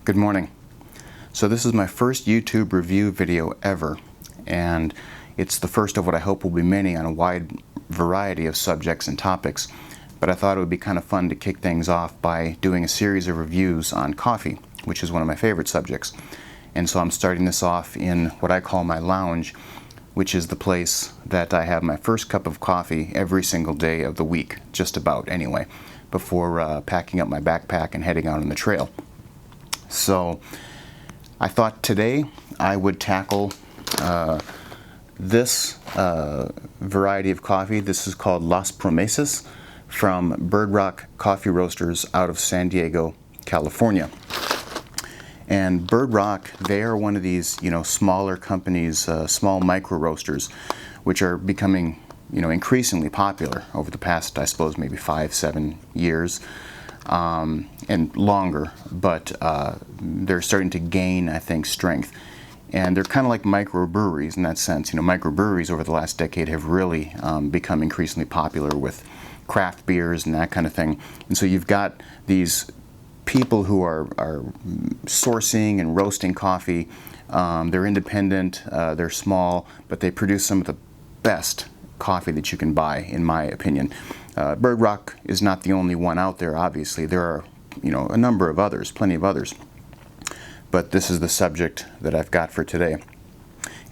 Good morning. So this is my first YouTube review video ever, and it's the first of what I hope will be many on a wide variety of subjects and topics. But I thought it would be kind of fun to kick things off by doing a series of reviews on coffee, which is one of my favorite subjects. And so I'm starting this off in what I call my lounge, which is the place that I have my first cup of coffee every single day of the week, just about anyway, before packing up my backpack and heading out on the trail. So I thought today I would tackle this variety of coffee. This is called Las Promesas from Bird Rock Coffee Roasters out of San Diego, California. And Bird Rock, they are one of these, smaller companies, small micro roasters, which are becoming, increasingly popular over the past, I suppose, maybe 5-7 years. And longer, but they're starting to gain, I think, strength. And they're kind of like microbreweries in that sense. Microbreweries over the last decade have really become increasingly popular with craft beers and that kind of thing. And so you've got these people who are sourcing and roasting coffee. They're independent, they're small, but they produce some of the best coffee that you can buy, in my opinion. Bird Rock is not the only one out there, obviously. There are, a number of others, plenty of others. But this is the subject that I've got for today.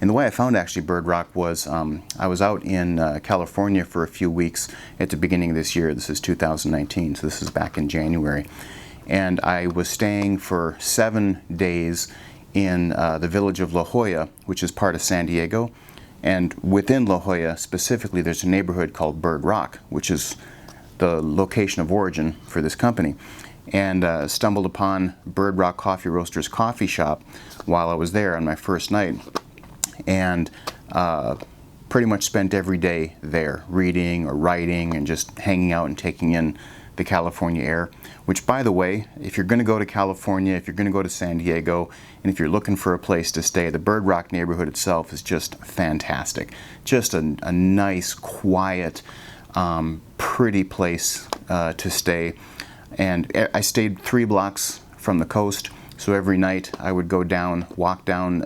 And the way I found actually Bird Rock was I was out in California for a few weeks at the beginning of this year. This is 2019, so this is back in January. And I was staying for 7 days in the village of La Jolla, which is part of San Diego. And within La Jolla, specifically, there's a neighborhood called Bird Rock, which is the location of origin for this company. And stumbled upon Bird Rock Coffee Roasters coffee shop while I was there on my first night. And pretty much spent every day there, reading or writing and just hanging out and taking in the California air. Which, by the way, if you're going to go to California, if you're going to go to San Diego, and if you're looking for a place to stay, the Bird Rock neighborhood itself is just fantastic. Just a nice, quiet, pretty place to stay. And I stayed 3 blocks from the coast, so every night I would go down, walk down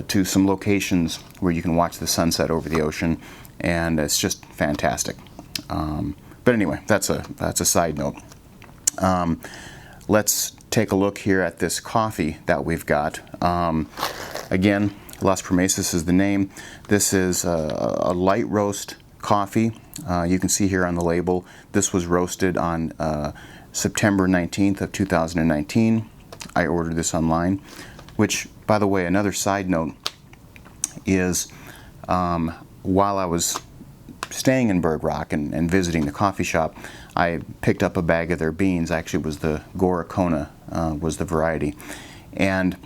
to some locations where you can watch the sunset over the ocean, and it's just fantastic. But anyway, that's a side note. Let's take a look here at this coffee that we've got. Again, Las Promesas is the name. This is a light roast coffee. You can see here on the label, this was roasted on September 19th of 2019. I ordered this online, which, by the way, another side note is while I was staying in Bird Rock and visiting the coffee shop, I picked up a bag of their beans. Actually, it was the Goracona was the variety, and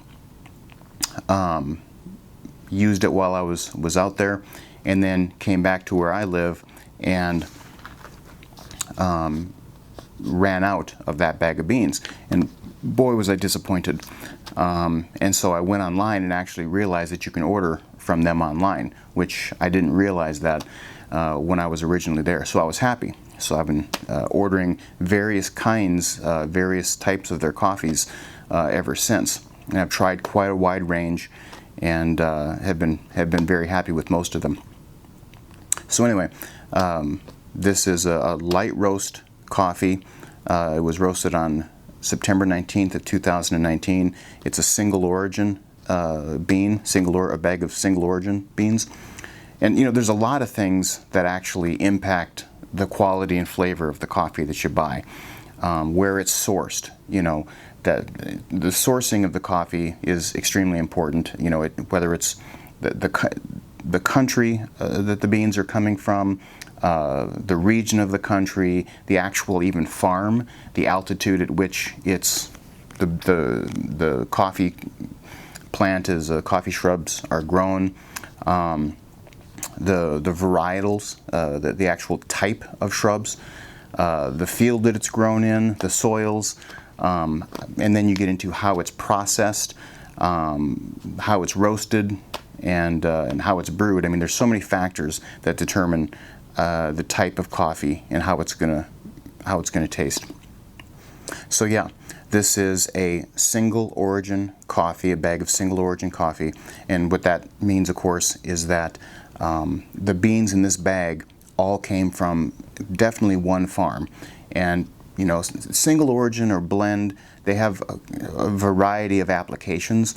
used it while I was out there, and then came back to where I live and ran out of that bag of beans. And boy, was I disappointed. And so I went online and actually realized that you can order from them online, which I didn't realize that when I was originally there. So I was happy. So I've been ordering various kinds, various types of their coffees ever since. And I've tried quite a wide range and have been very happy with most of them. So anyway, this is a light roast coffee. It was roasted on September 19th of 2019. It's a single origin bean, a bag of single origin beans. And there's a lot of things that actually impact the quality and flavor of the coffee that you buy. Where it's sourced, that the sourcing of the coffee is extremely important. Whether it's the country that the beans are coming from, the region of the country, the actual even farm, the altitude at which it's the coffee plant is coffee shrubs are grown, the varietals, the actual type of shrubs, the field that it's grown in, the soils, and then you get into how it's processed, how it's roasted, and how it's brewed. I mean, there's so many factors that determine the type of coffee and how it's gonna taste. So yeah, This is a single origin coffee, a bag of single origin coffee. And what that means, of course, is that the beans in this bag all came from definitely one farm. And you know, single origin or blend, they have a variety of applications.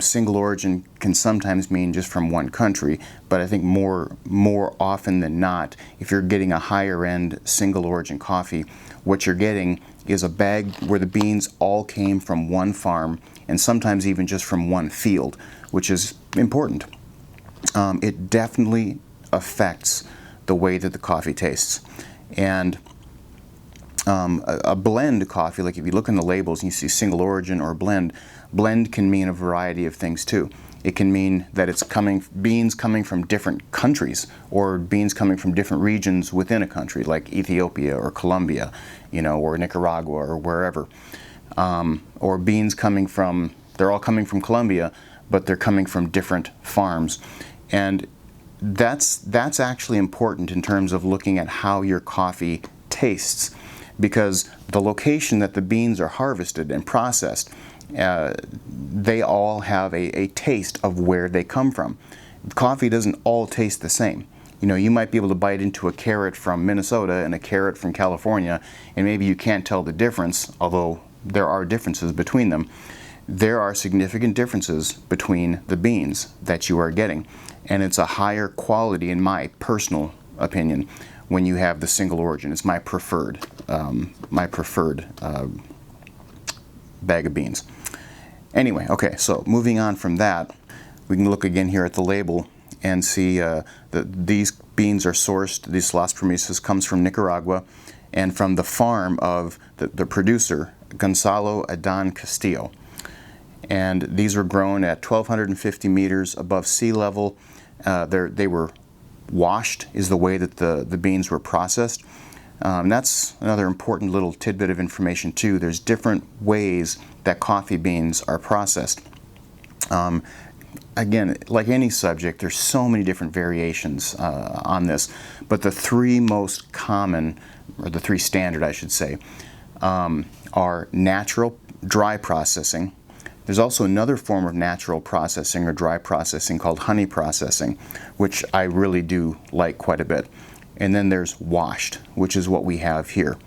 Single origin can sometimes mean just from one country, but I think more often than not, if you're getting a higher end single origin coffee, what you're getting is a bag where the beans all came from one farm and sometimes even just from one field, which is important. It definitely affects the way that the coffee tastes. And a blend coffee, like if you look in the labels and you see single origin or blend can mean a variety of things too. It can mean that it's beans coming from different countries, or beans coming from different regions within a country, like Ethiopia or Colombia, you know, or Nicaragua or wherever. Or beans they're all coming from Colombia, but they're coming from different farms. And that's actually important in terms of looking at how your coffee tastes, because the location that the beans are harvested and processed, they all have a taste of where they come from. Coffee doesn't all taste the same. You know, you might be able to bite into a carrot from Minnesota and a carrot from California, and maybe you can't tell the difference, although there are differences between them. There are significant differences between the beans that you are getting, and it's a higher quality, in my personal opinion, when you have the single origin. It's my preferred bag of beans. Anyway, okay, so moving on from that, we can look again here at the label and see that these beans are sourced, these Las Promesas comes from Nicaragua and from the farm of the producer, Gonzalo Adan Castillo. And these were grown at 1,250 meters above sea level. They were washed, is the way that the beans were processed. That's another important little tidbit of information too. There's different ways that coffee beans are processed. Again, like any subject, there's so many different variations on this, but the three most common, or the three standard I should say, are natural dry processing. There's also another form of natural processing or dry processing called honey processing, which I really do like quite a bit. And then there's washed, which is what we have here.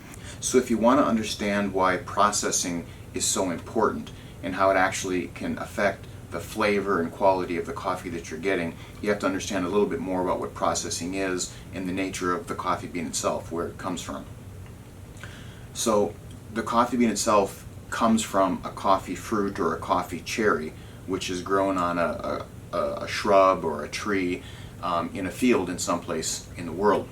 So if you want to understand why processing is so important and how it actually can affect the flavor and quality of the coffee that you're getting, you have to understand a little bit more about what processing is and the nature of the coffee bean itself, where it comes from. So the coffee bean itself comes from a coffee fruit or a coffee cherry, which is grown on a shrub or a tree in a field in some place in the world.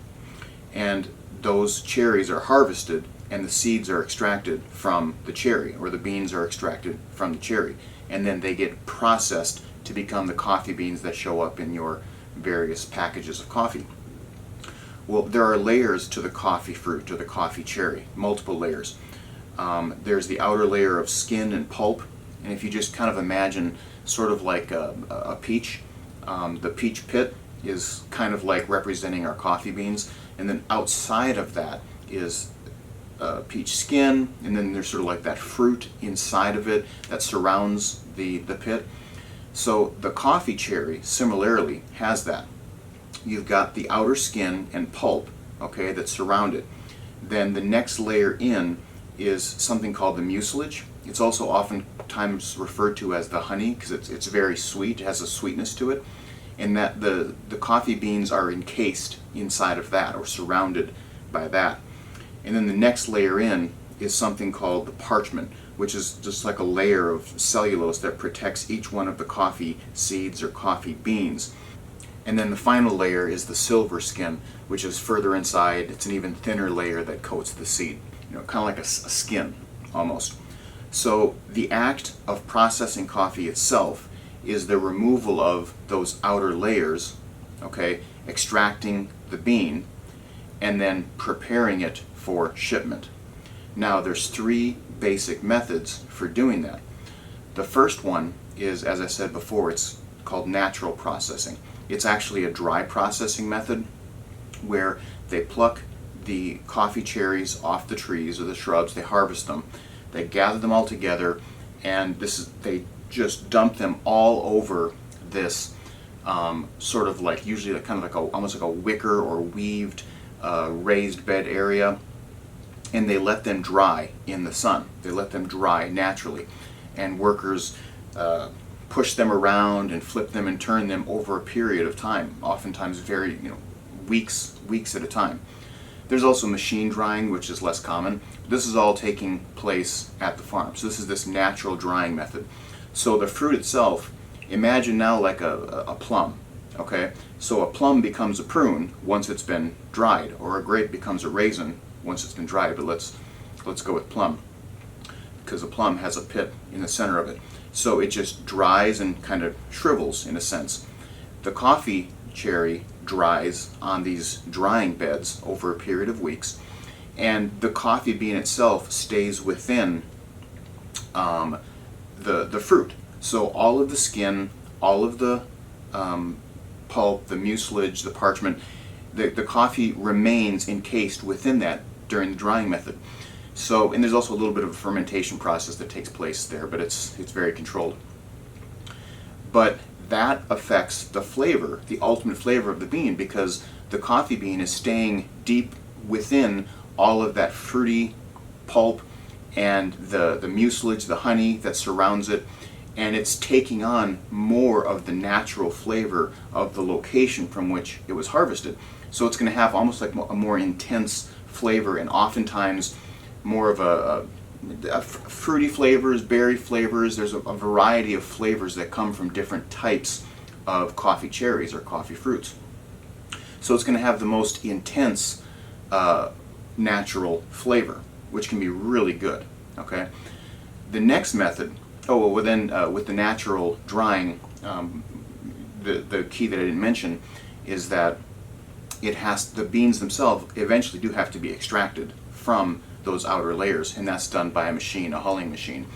And those cherries are harvested and the seeds are extracted from the cherry, or the beans are extracted from the cherry, and then they get processed to become the coffee beans that show up in your various packages of coffee. Well, there are layers to the coffee fruit or the coffee cherry, multiple layers. There's the outer layer of skin and pulp, and if you just kind of imagine sort of like a peach, the peach pit is kind of like representing our coffee beans, and then outside of that is peach skin, and then there's sort of like that fruit inside of it that surrounds the pit. So the coffee cherry similarly has that. You've got the outer skin and pulp, okay, that surround it. Then the next layer in is something called the mucilage. It's also oftentimes referred to as the honey because it's very sweet, it has a sweetness to it, and that the coffee beans are encased inside of that or surrounded by that. And then the next layer in is something called the parchment, which is just like a layer of cellulose that protects each one of the coffee seeds or coffee beans. And then the final layer is the silver skin, which is further inside. It's an even thinner layer that coats the seed, you know, kind of like a skin almost. So the act of processing coffee itself is the removal of those outer layers, okay, extracting the bean, and then preparing it for shipment. Now there's three basic methods for doing that. The first one is, as I said before, it's called natural processing. It's actually a dry processing method where they pluck the coffee cherries off the trees or the shrubs, they harvest them, They gather them all together, and they just dump them all over this sort of like, usually kind of like almost like a wicker or weaved raised bed area, and they let them dry in the sun. They let them dry naturally, and workers push them around and flip them and turn them over a period of time, oftentimes very, weeks at a time. There's also machine drying, which is less common. This is all taking place at the farm. So this is this natural drying method. So the fruit itself, imagine now like a plum, okay? So a plum becomes a prune once it's been dried, or a grape becomes a raisin once it's been dried, but let's go with plum, because a plum has a pit in the center of it. So it just dries and kind of shrivels in a sense. The coffee cherry dries on these drying beds over a period of weeks, and the coffee bean itself stays within the fruit. So all of the skin, all of the pulp, the mucilage, the parchment, the coffee remains encased within that during the drying method. So, and there's also a little bit of a fermentation process that takes place there, but it's very controlled. But that affects the flavor, the ultimate flavor of the bean, because the coffee bean is staying deep within all of that fruity pulp and the mucilage, the honey that surrounds it, and it's taking on more of the natural flavor of the location from which it was harvested. So it's going to have almost like a more intense flavor, and oftentimes more of a fruity flavors, berry flavors. There's a variety of flavors that come from different types of coffee cherries or coffee fruits. So it's going to have the most intense natural flavor, which can be really good. Okay. The next method, with the natural drying, the key that I didn't mention is that the beans themselves eventually do have to be extracted from those outer layers, and that's done by a machine, a hulling machine,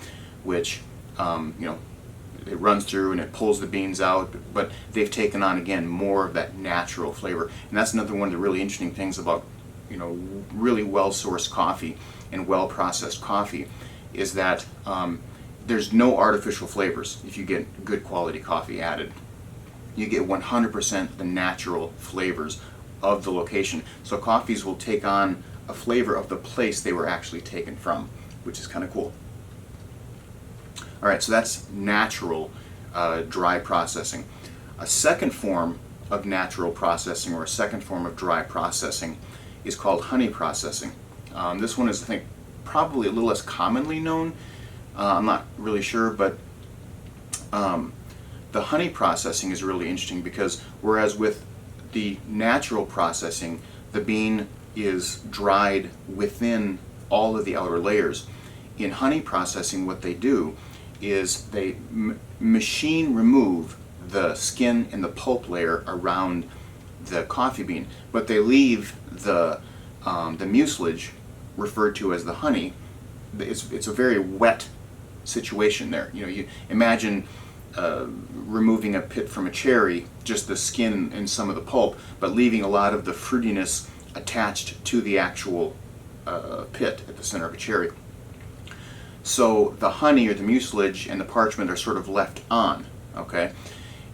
which it runs through and it pulls the beans out, but they've taken on again more of that natural flavor. And that's another one of the really interesting things about really well-sourced coffee and well-processed coffee, is that there's no artificial flavors if you get good quality coffee added. You get 100% the natural flavors of the location. So coffees will take on a flavor of the place they were actually taken from, which is kind of cool. All right, so that's natural dry processing. A second form of natural processing, or a second form of dry processing, is called honey processing. This one is, I think, probably a little less commonly known. I'm not really sure, but the honey processing is really interesting, because whereas with the natural processing, the bean is dried within all of the outer layers. In honey processing, what they do is they machine remove the skin and the pulp layer around the coffee bean, but they leave the mucilage, referred to as the honey. It's a very wet situation there. You imagine removing a pit from a cherry, just the skin and some of the pulp, but leaving a lot of the fruitiness attached to the actual pit at the center of a cherry. So the honey or the mucilage and the parchment are sort of left on, okay?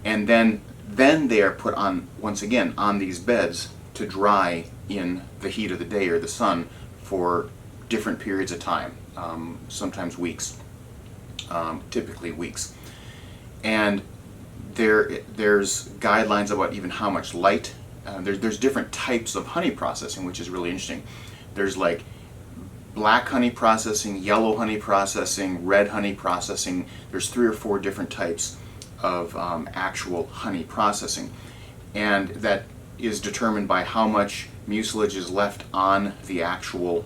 And then they are put on, once again, on these beds to dry in the heat of the day or the sun for different periods of time, sometimes weeks, typically weeks. And there's guidelines about even how much light. There's different types of honey processing, which is really interesting. There's like black honey processing, yellow honey processing, red honey processing. There's 3 or 4 different types of actual honey processing, and that is determined by how much mucilage is left on the actual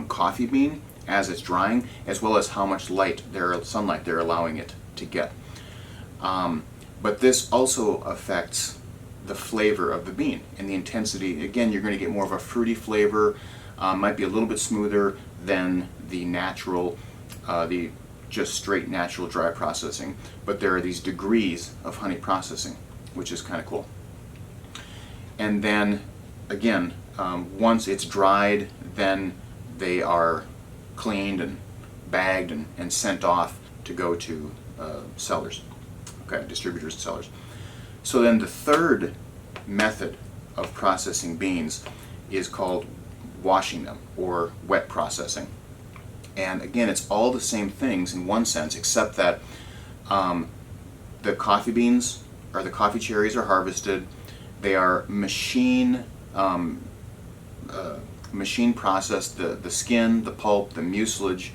coffee bean as it's drying, as well as how much sunlight they're allowing it to get. But this also affects the flavor of the bean and the intensity. Again, you're going to get more of a fruity flavor, might be a little bit smoother than the natural, the just straight natural dry processing. But there are these degrees of honey processing, which is kind of cool. And then, again, once it's dried, then they are cleaned and bagged and sent off to go to sellers, okay, distributors and sellers. So then the third method of processing beans is called washing them, or wet processing. And again, it's all the same things in one sense, except that the coffee beans or the coffee cherries are harvested. They are machine processed. The skin, the pulp, the mucilage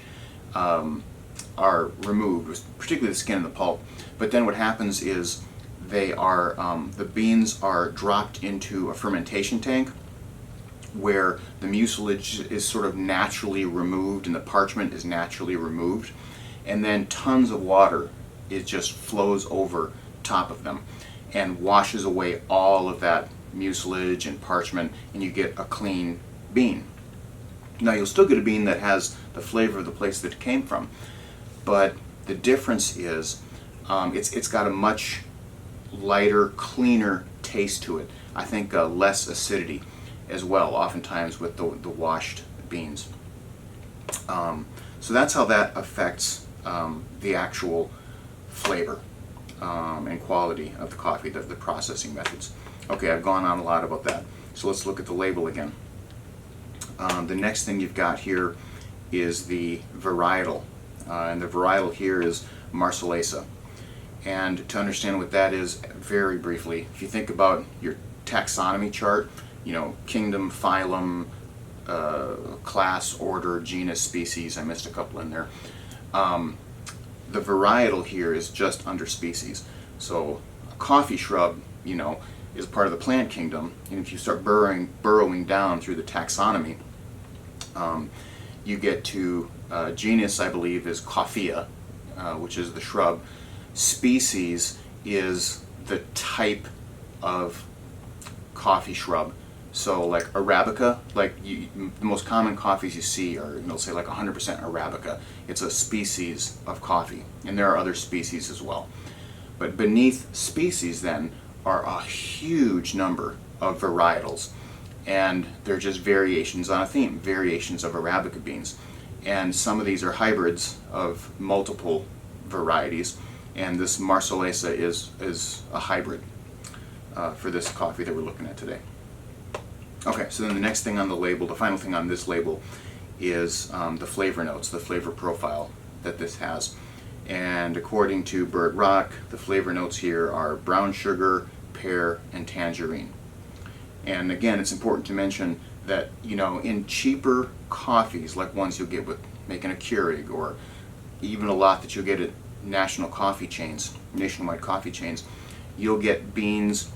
are removed, particularly the skin and the pulp. But then what happens is they are the beans are dropped into a fermentation tank where the mucilage is sort of naturally removed and the parchment is naturally removed, and then tons of water just flows over top of them and washes away all of that mucilage and parchment, and you get a clean bean. Now you'll still get a bean that has the flavor of the place that it came from, but the difference is it's got a much lighter, cleaner taste to it. I think less acidity as well, oftentimes with the washed beans. So that's how that affects the actual flavor and quality of the coffee, the processing methods. Okay, I've gone on a lot about that. So let's look at the label again. The next thing you've got here is the varietal. And the varietal here is Marsellesa. And to understand what that is, very briefly, if you think about your taxonomy chart, you know, kingdom, phylum, class, order, genus, species, I missed a couple in there. The varietal here is just under species. So a coffee shrub, you know, is part of the plant kingdom, and if you start burrowing down through the taxonomy, you get to genus, I believe, is Coffea, which is the shrub. Species is the type of coffee shrub. So like Arabica, like the most common coffees you see are, you know, say like 100% Arabica. It's a species of coffee, and there are other species as well. But beneath species then are a huge number of varietals, and they're just variations on a theme, variations of Arabica beans. And some of these are hybrids of multiple varieties, and this Marsellesa is a hybrid for this coffee that we're looking at today. Okay, so then the next thing on the label, the final thing on this label, is the flavor notes, the flavor profile that this has. And according to Bird Rock, the flavor notes here are brown sugar, pear, and tangerine. And again, it's important to mention that, you know, in cheaper coffees, like ones you'll get with making a Keurig, or even a lot that you'll get at nationwide coffee chains, you'll get beans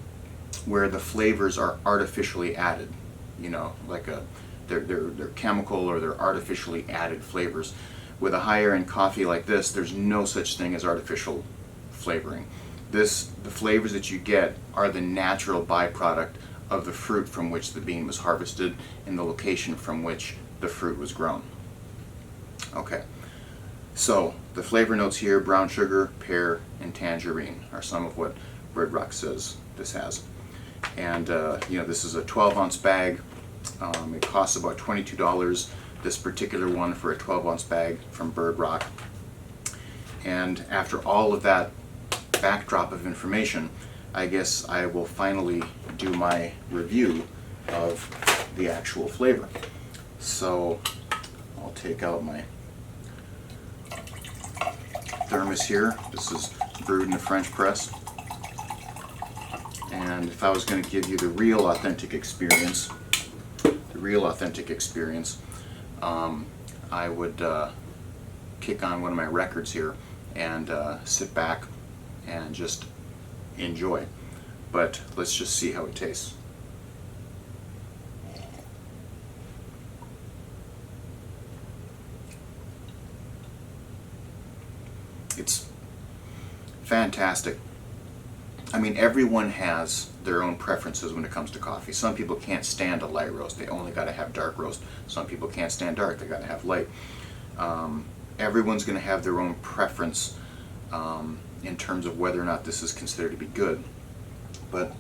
where the flavors are artificially added, you know, like they're chemical or they're artificially added flavors. With a higher end coffee like this, there's no such thing as artificial flavoring. The flavors that you get are the natural byproduct of the fruit from which the bean was harvested and the location from which the fruit was grown. Okay, so the flavor notes here, brown sugar, pear, and tangerine, are some of what Bird Rock says this has. And you know, this is a 12-ounce bag. It costs about $22, this particular one, for a 12-ounce bag from Bird Rock. And after all of that backdrop of information, I guess I will finally do my review of the actual flavor. So I'll take out my thermos here. This is brewed in a French press. And if I was going to give you the real authentic experience, I would kick on one of my records here and sit back and just enjoy. But let's just see how it tastes. It's fantastic. I mean, everyone has their own preferences when it comes to coffee. Some people can't stand a light roast. They only got to have dark roast. Some people can't stand dark. They got to have light. Everyone's going to have their own preference in terms of whether or not this is considered to be good. But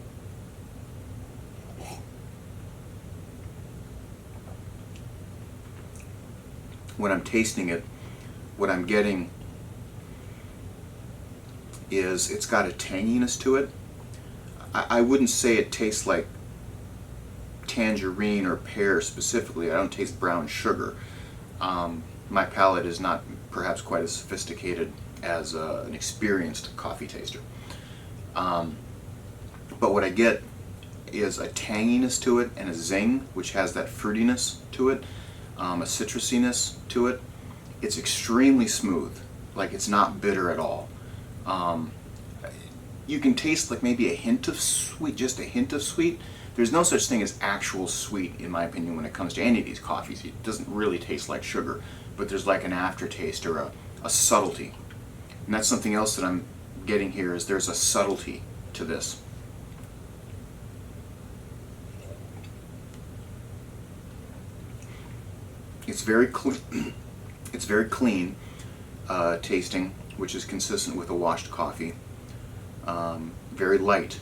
when I'm tasting it, what I'm getting is it's got a tanginess to it. I wouldn't say it tastes like tangerine or pear specifically. I don't taste brown sugar. My palate is not perhaps quite as sophisticated as an experienced coffee taster. But what I get is a tanginess to it and a zing, which has that fruitiness to it, a citrusiness to it. It's extremely smooth, like it's not bitter at all. You can taste like maybe a hint of sweet, just a hint of sweet. There's no such thing as actual sweet, in my opinion, when it comes to any of these coffees. It doesn't really taste like sugar, but there's like an aftertaste or a subtlety. And that's something else that I'm getting here, is there's a subtlety to this. It's very clean. It's very clean tasting, which is consistent with a washed coffee. Very light,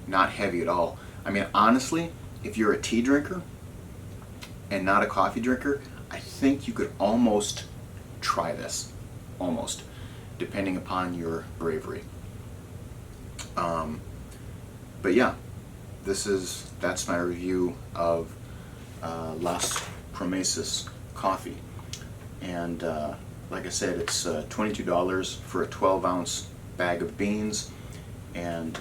not heavy at all. I mean, honestly, if you're a tea drinker and not a coffee drinker, I think you could almost try this, almost, depending upon your bravery. But yeah, that's my review of Las Promesas coffee. And like I said, it's $22 for a 12-ounce bag of beans, and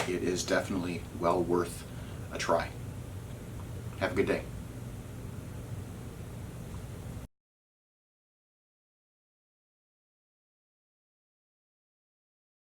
it is definitely well worth a try. Have a good day.